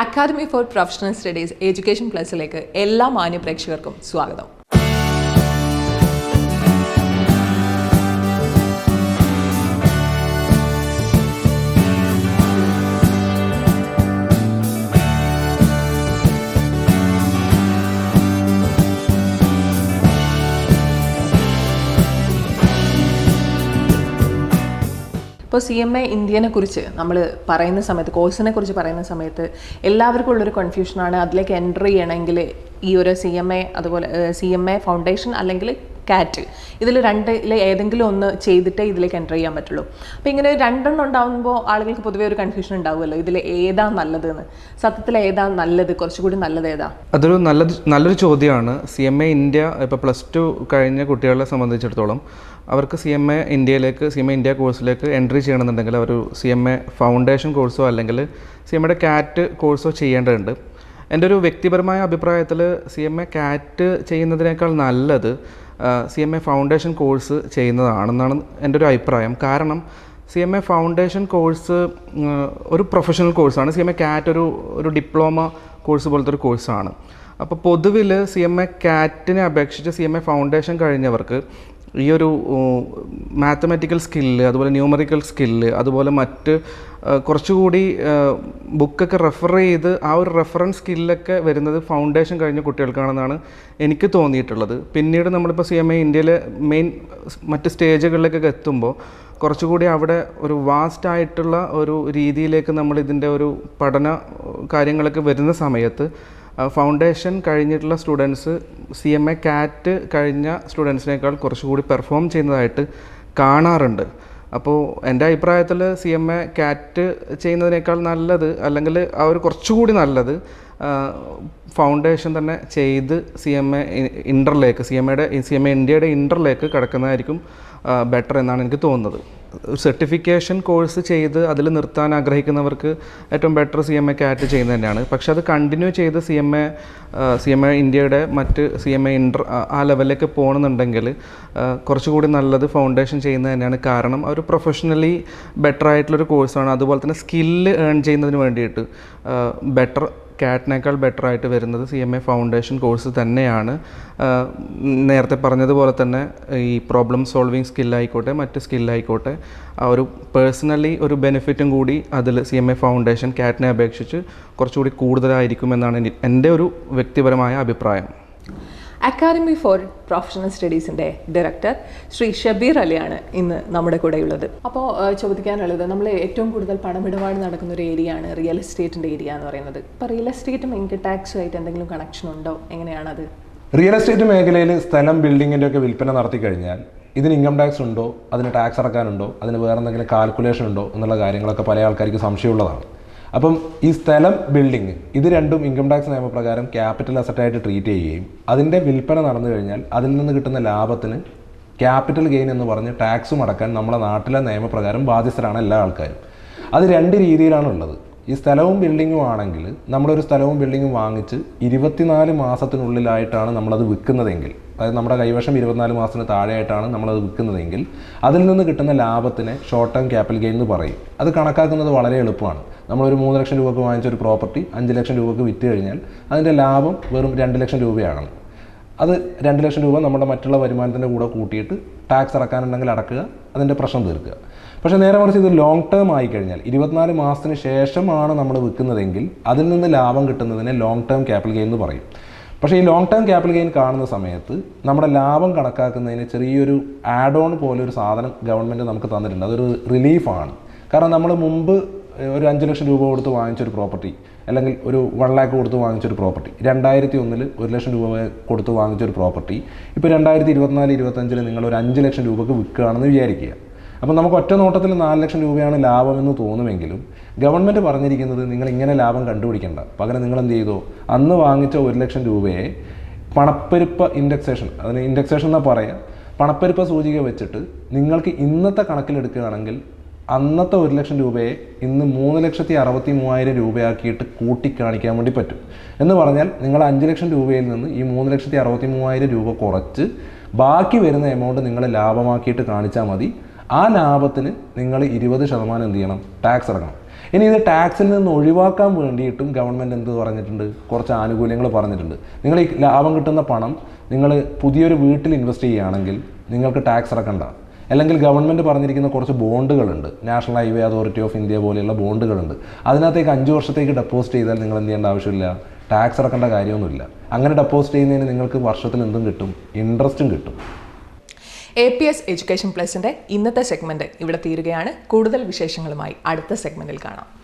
Academy for professional studies education പ്ലസിലേക്ക് എല്ലാ മാന്യ പ്രേക്ഷകർക്കും സ്വാഗതം. ഇപ്പോൾ CMA ഇന്ത്യനെ കുറിച്ച് നമ്മൾ പറയുന്ന സമയത്ത്, കോഴ്സിനെ കുറിച്ച് പറയുന്ന സമയത്ത് എല്ലാവർക്കും ഉള്ളൊരു കൺഫ്യൂഷനാണ്. അതിലേക്ക് എൻ്റർ ചെയ്യണമെങ്കിൽ ഈ ഒരു CMA, അതുപോലെ CMA ഫൗണ്ടേഷൻ അല്ലെങ്കിൽ കാറ്റ്, ഇതിൽ രണ്ടിൽ ഏതെങ്കിലും ഒന്ന് ചെയ്തിട്ടേ ഇതിലേക്ക് എൻ്റർ ചെയ്യാൻ പറ്റുള്ളൂ. അപ്പോൾ ഇങ്ങനെ രണ്ടെണ്ണം ഉണ്ടാകുമ്പോൾ ആളുകൾക്ക് പൊതുവേ ഒരു കൺഫ്യൂഷൻ ഉണ്ടാവുമല്ലോ, ഇതിൽ ഏതാ നല്ലതെന്ന്. സത്യത്തിൽ ഏതാ നല്ലത്, കുറച്ചുകൂടി നല്ലത് ഏതാ? അതൊരു നല്ലൊരു ചോദ്യമാണ്. CMA ഇന്ത്യ ഇപ്പോൾ +2 കഴിഞ്ഞ കുട്ടികളെ സംബന്ധിച്ചിടത്തോളം അവർക്ക് CMA ഇന്ത്യ കോഴ്സിലേക്ക് എൻട്രി ചെയ്യണമെന്നുണ്ടെങ്കിൽ അവർ CMA ഫൗണ്ടേഷൻ കോഴ്സോ അല്ലെങ്കിൽ CMAയുടെ കാറ്റ് കോഴ്സോ ചെയ്യേണ്ടതുണ്ട്. എൻ്റെ ഒരു വ്യക്തിപരമായ അഭിപ്രായത്തിൽ CMA കാറ്റ് ചെയ്യുന്നതിനേക്കാൾ നല്ലത് CMA ഫൗണ്ടേഷൻ കോഴ്സ് ചെയ്യുന്നതാണെന്നാണ് എൻ്റെ ഒരു അഭിപ്രായം. കാരണം CMA ഫൗണ്ടേഷൻ കോഴ്സ് ഒരു പ്രൊഫഷണൽ കോഴ്സാണ്. CMA കാറ്റ് ഒരു ഡിപ്ലോമ കോഴ്സ് പോലത്തെ ഒരു കോഴ്സാണ്. അപ്പോൾ പൊതുവിൽ CMA കാറ്റിനെ അപേക്ഷിച്ച് CMA ഫൗണ്ടേഷൻ കഴിഞ്ഞവർക്ക് ഈ ഒരു മാത്തമാറ്റിക്കൽ സ്കില്ല്, അതുപോലെ ന്യൂമറിക്കൽ സ്കില്ല്, അതുപോലെ മറ്റ് കുറച്ചുകൂടി ബുക്കൊക്കെ റെഫർ ചെയ്ത് ആ ഒരു റെഫറൻസ് സ്കില്ലൊക്കെ വരുന്നത് ഫൗണ്ടേഷൻ കഴിഞ്ഞ കുട്ടികൾക്കാണെന്നാണ് എനിക്ക് തോന്നിയിട്ടുള്ളത്. പിന്നീട് നമ്മളിപ്പോൾ CMA ഇന്ത്യയിലെ മെയിൻ മറ്റ് സ്റ്റേജുകളിലേക്കൊക്കെ എത്തുമ്പോൾ കുറച്ചുകൂടി അവിടെ ഒരു വാസ്റ്റായിട്ടുള്ള ഒരു രീതിയിലേക്ക് നമ്മൾ ഇതിൻ്റെ ഒരു പഠന കാര്യങ്ങളൊക്കെ വരുന്ന സമയത്ത് ഫൗണ്ടേഷൻ കഴിഞ്ഞിട്ടുള്ള സ്റ്റുഡൻസ് CMA കാറ്റ് കഴിഞ്ഞ സ്റ്റുഡൻസിനേക്കാൾ കുറച്ചുകൂടി പെർഫോം ചെയ്യുന്നതായിട്ട് കാണാറുണ്ട്. അപ്പോൾ എൻ്റെ അഭിപ്രായത്തിൽ CMA കാറ്റ് ചെയ്യുന്നതിനേക്കാൾ നല്ലത്, അല്ലെങ്കിൽ ആ ഒരു കുറച്ചുകൂടി നല്ലത് ഫൗണ്ടേഷൻ തന്നെ ചെയ്ത് CMA ഇന്ത്യയുടെ ഇൻ്ററിലേക്ക് കടക്കുന്നതായിരിക്കും ബെറ്റർ എന്നാണ് എനിക്ക് തോന്നുന്നത്. സർട്ടിഫിക്കേഷൻ കോഴ്സ് ചെയ്ത് അതിൽ നിർത്താൻ ആഗ്രഹിക്കുന്നവർക്ക് ഏറ്റവും ബെറ്റർ CMA കാറ്റ് ചെയ്യുന്നത് തന്നെയാണ്. പക്ഷെ അത് കണ്ടിന്യൂ ചെയ്ത് CMA ഇന്ത്യയുടെ മറ്റ് CMA ഇൻ്റർ ആ ലെവലിലേക്ക് പോകണമെന്നുണ്ടെങ്കിൽ കുറച്ചുകൂടി നല്ലത് ഫൗണ്ടേഷൻ ചെയ്യുന്നത് തന്നെയാണ്. കാരണം ഒരു പ്രൊഫഷണലി ബെറ്റർ ആയിട്ടുള്ളൊരു കോഴ്സാണ്. അതുപോലെ തന്നെ സ്കില്ല് ഏൺ ചെയ്യുന്നതിന് വേണ്ടിയിട്ട് കാറ്റിനേക്കാൾ ബെറ്റർ ആയിട്ട് വരുന്നത് CMA ഫൗണ്ടേഷൻ കോഴ്സ് തന്നെയാണ്. നേരത്തെ പറഞ്ഞതുപോലെ തന്നെ ഈ പ്രോബ്ലം സോൾവിങ് സ്കില്ലായിക്കോട്ടെ, മറ്റ് സ്കില്ലായിക്കോട്ടെ, ആ ഒരു പേഴ്സണലി ഒരു ബെനിഫിറ്റും കൂടി അതിൽ CMA ഫൗണ്ടേഷൻ കാറ്റിനെ അപേക്ഷിച്ച് കുറച്ചുകൂടി കൂടുതലായിരിക്കുമെന്നാണ് എൻ്റെ ഒരു വ്യക്തിപരമായ അഭിപ്രായം. അക്കാദമി ഫോർ പ്രൊഫഷണൽ സ്റ്റഡീസിൻ്റെ ഡയറക്ടർ ശ്രീ ഷബീർ അലിയാണ് ഇന്ന് നമ്മുടെ കൂടെയുള്ളത്. അപ്പോൾ ചോദിക്കാനുള്ളത്, നമ്മൾ ഏറ്റവും കൂടുതൽ പണമിടപാട് നടക്കുന്ന ഒരു ഏരിയയാണ് റിയൽ എസ്റ്റേറ്റിൻ്റെ ഏരിയ എന്ന് പറയുന്നത്. ഇപ്പോൾ റിയൽ എസ്റ്റേറ്റും ഇൻകം ടാക്സുമായിട്ട് എന്തെങ്കിലും കണക്ഷൻ ഉണ്ടോ? എങ്ങനെയാണത്? റിയൽ എസ്റ്റേറ്റ് മേഖലയിൽ സ്ഥലം, ബിൽഡിങ്ങിൻ്റെ ഒക്കെ വിൽപ്പന നടത്തി കഴിഞ്ഞാൽ ഇതിന് ഇൻകം ടാക്സ് ഉണ്ടോ, അതിന് ടാക്സ് അടക്കാനുണ്ടോ, അതിന് വേറെ എന്തെങ്കിലും കാൽക്കുലേഷൻ ഉണ്ടോ എന്നുള്ള കാര്യങ്ങളൊക്കെ പല ആൾക്കാർക്ക് സംശയമുള്ളതാണ്. അപ്പം ഈ സ്ഥലം, ബിൽഡിങ് ഇത് രണ്ടും ഇൻകം ടാക്സ് നിയമപ്രകാരം ക്യാപിറ്റൽ അസറ്റായിട്ട് ട്രീറ്റ് ചെയ്യുകയും അതിൻ്റെ വിൽപ്പന നടന്നു കഴിഞ്ഞാൽ അതിൽ നിന്ന് കിട്ടുന്ന ലാഭത്തിന് ക്യാപിറ്റൽ ഗെയിൻ എന്ന് പറഞ്ഞ് ടാക്സും അടക്കാൻ നമ്മുടെ നാട്ടിലെ നിയമപ്രകാരം ബാധ്യസ്ഥരാണ് എല്ലാ ആൾക്കാരും. അത് രണ്ട് രീതിയിലാണുള്ളത്. ഈ സ്ഥലവും ബിൽഡിങ്ങും ആണെങ്കിൽ നമ്മളൊരു സ്ഥലവും ബിൽഡിങ്ങും വാങ്ങിച്ച് 24 മാസത്തിനുള്ളിലായിട്ടാണ് നമ്മളത് വിൽക്കുന്നതെങ്കിൽ, അതായത് നമ്മുടെ കൈവശം 24 മാസത്തിന് താഴെയായിട്ടാണ് നമ്മളത് വിൽക്കുന്നതെങ്കിൽ അതിൽ നിന്ന് കിട്ടുന്ന ലാഭത്തിനെ ഷോർട്ട് ടേം ക്യാപിറ്റൽ ഗെയിൻ എന്ന് പറയും. അത് കണക്കാക്കുന്നത് വളരെ എളുപ്പമാണ്. നമ്മളൊരു 3 ലക്ഷം രൂപക്ക് വാങ്ങിച്ചൊരു പ്രോപ്പർട്ടി 5 ലക്ഷം രൂപക്ക് വിറ്റ് കഴിഞ്ഞാൽ അതിൻ്റെ ലാഭം വെറും 2 ലക്ഷം രൂപയാണ്. അത് 2 ലക്ഷം രൂപ നമ്മുടെ മറ്റുള്ള വരുമാനത്തിൻ്റെ കൂടെ കൂട്ടിയിട്ട് ടാക്സ് അടക്കാനുണ്ടെങ്കിൽ അടക്കുക, അതിൻ്റെ പ്രശ്നം തീർക്കുക. പക്ഷേ നേരെ മറിച്ച് ഇത് ലോങ് ടേം ആയിക്കഴിഞ്ഞാൽ 24 മാസത്തിന് ശേഷമാണ് നമ്മൾ വിൽക്കുന്നതെങ്കിൽ അതിൽ നിന്ന് ലാഭം കിട്ടുന്നതിനെ ലോങ് ടേം ക്യാപിറ്റൽ ഗെയിൻ എന്ന് പറയും. പക്ഷേ ഈ ലോങ് ടേം ക്യാപിറ്റൽ ഗെയിൻ കാണുന്ന സമയത്ത് നമ്മുടെ ലാഭം കണക്കാക്കുന്നതിന് ചെറിയൊരു ആഡ് ഓൺ പോലെ ഒരു സാധനം ഗവൺമെൻറ് നമുക്ക് തന്നിട്ടുണ്ട്. അതൊരു റിലീഫാണ്. കാരണം നമ്മൾ മുമ്പ് ഒരു 5 ലക്ഷം രൂപ കൊടുത്ത് വാങ്ങിച്ചൊരു പ്രോപ്പർട്ടി, അല്ലെങ്കിൽ ഒരു 1 ലാക്ക് കൊടുത്ത് വാങ്ങിച്ചൊരു പ്രോപ്പർട്ടി, 2001 1 ലക്ഷം രൂപ കൊടുത്ത് വാങ്ങിച്ചൊരു പ്രോപ്പർട്ടി ഇപ്പോൾ 2024-25 നിങ്ങൾ ഒരു 5 ലക്ഷം രൂപക്ക് വിൽക്കുകയാണെന്ന് വിചാരിക്കുക. അപ്പോൾ നമുക്ക് ഒറ്റ നോട്ടത്തിൽ 4 ലക്ഷം രൂപയാണ് ലാഭമെന്ന് തോന്നുമെങ്കിലും ഗവൺമെൻറ് പറഞ്ഞിരിക്കുന്നത് നിങ്ങൾ ഇങ്ങനെ ലാഭം കണ്ടുപിടിക്കേണ്ട, പകരം നിങ്ങൾ എന്ത് ചെയ്തോ, അന്ന് വാങ്ങിച്ച 1 ലക്ഷം രൂപയെ പണപ്പെരുപ്പ ഇൻഡെക്സേഷൻ, അതിന് ഇൻഡെക്സേഷൻ എന്നാ പറയുക, പണപ്പെരുപ്പ സൂചിക വെച്ചിട്ട് നിങ്ങൾക്ക് ഇന്നത്തെ കണക്കിലെടുക്കുകയാണെങ്കിൽ അന്നത്തെ 1 ലക്ഷം രൂപയെ ഇന്ന് 3,63,000 രൂപയാക്കിയിട്ട് കൂട്ടിക്കാണിക്കാൻ വേണ്ടി പറ്റും. എന്ന് പറഞ്ഞാൽ നിങ്ങൾ 5 ലക്ഷം രൂപയിൽ നിന്ന് ഈ 3,63,000 രൂപ കുറച്ച് ബാക്കി വരുന്ന എമൗണ്ട് നിങ്ങൾ ലാഭമാക്കിയിട്ട് കാണിച്ചാൽ മതി. ആ ലാഭത്തിന് നിങ്ങൾ 20% എന്ത് ചെയ്യണം, ടാക്സ് അടക്കണം. ഇനി ഇത് ടാക്സിൽ നിന്ന് ഒഴിവാക്കാൻ വേണ്ടിയിട്ടും ഗവൺമെൻറ് എന്ത് പറഞ്ഞിട്ടുണ്ട്, കുറച്ച് ആനുകൂല്യങ്ങൾ പറഞ്ഞിട്ടുണ്ട്. നിങ്ങൾ ഈ ലാഭം കിട്ടുന്ന പണം നിങ്ങൾ പുതിയൊരു വീട്ടിൽ ഇൻവെസ്റ്റ് ചെയ്യുകയാണെങ്കിൽ നിങ്ങൾക്ക് ടാക്സ് അടക്കണ്ട. അല്ലെങ്കിൽ ഗവൺമെൻറ് പറഞ്ഞിരിക്കുന്ന കുറച്ച് ബോണ്ടുകളുണ്ട്, national highway authority of India പോലെയുള്ള ബോണ്ടുകളുണ്ട്. അതിനകത്തേക്ക് 5 വർഷത്തേക്ക് ഡെപ്പോസിറ്റ് ചെയ്താൽ നിങ്ങൾ എന്ത് ചെയ്യേണ്ട ആവശ്യമില്ല, ടാക്സ് അടക്കേണ്ട കാര്യമൊന്നുമില്ല. അങ്ങനെ ഡെപ്പോസിറ്റ് ചെയ്യുന്നതിന് നിങ്ങൾക്ക് വർഷത്തിൽ എന്തും കിട്ടും, ഇൻട്രസ്റ്റും കിട്ടും. APS എഡ്യൂക്കേഷൻ പ്ലസിൻ്റെ ഇന്നത്തെ സെഗ്മെൻറ്റ് ഇവിടെ തീരുകയാണ്. കൂടുതൽ വിശേഷങ്ങളുമായി അടുത്ത സെഗ്മെൻറ്റിൽ കാണാം.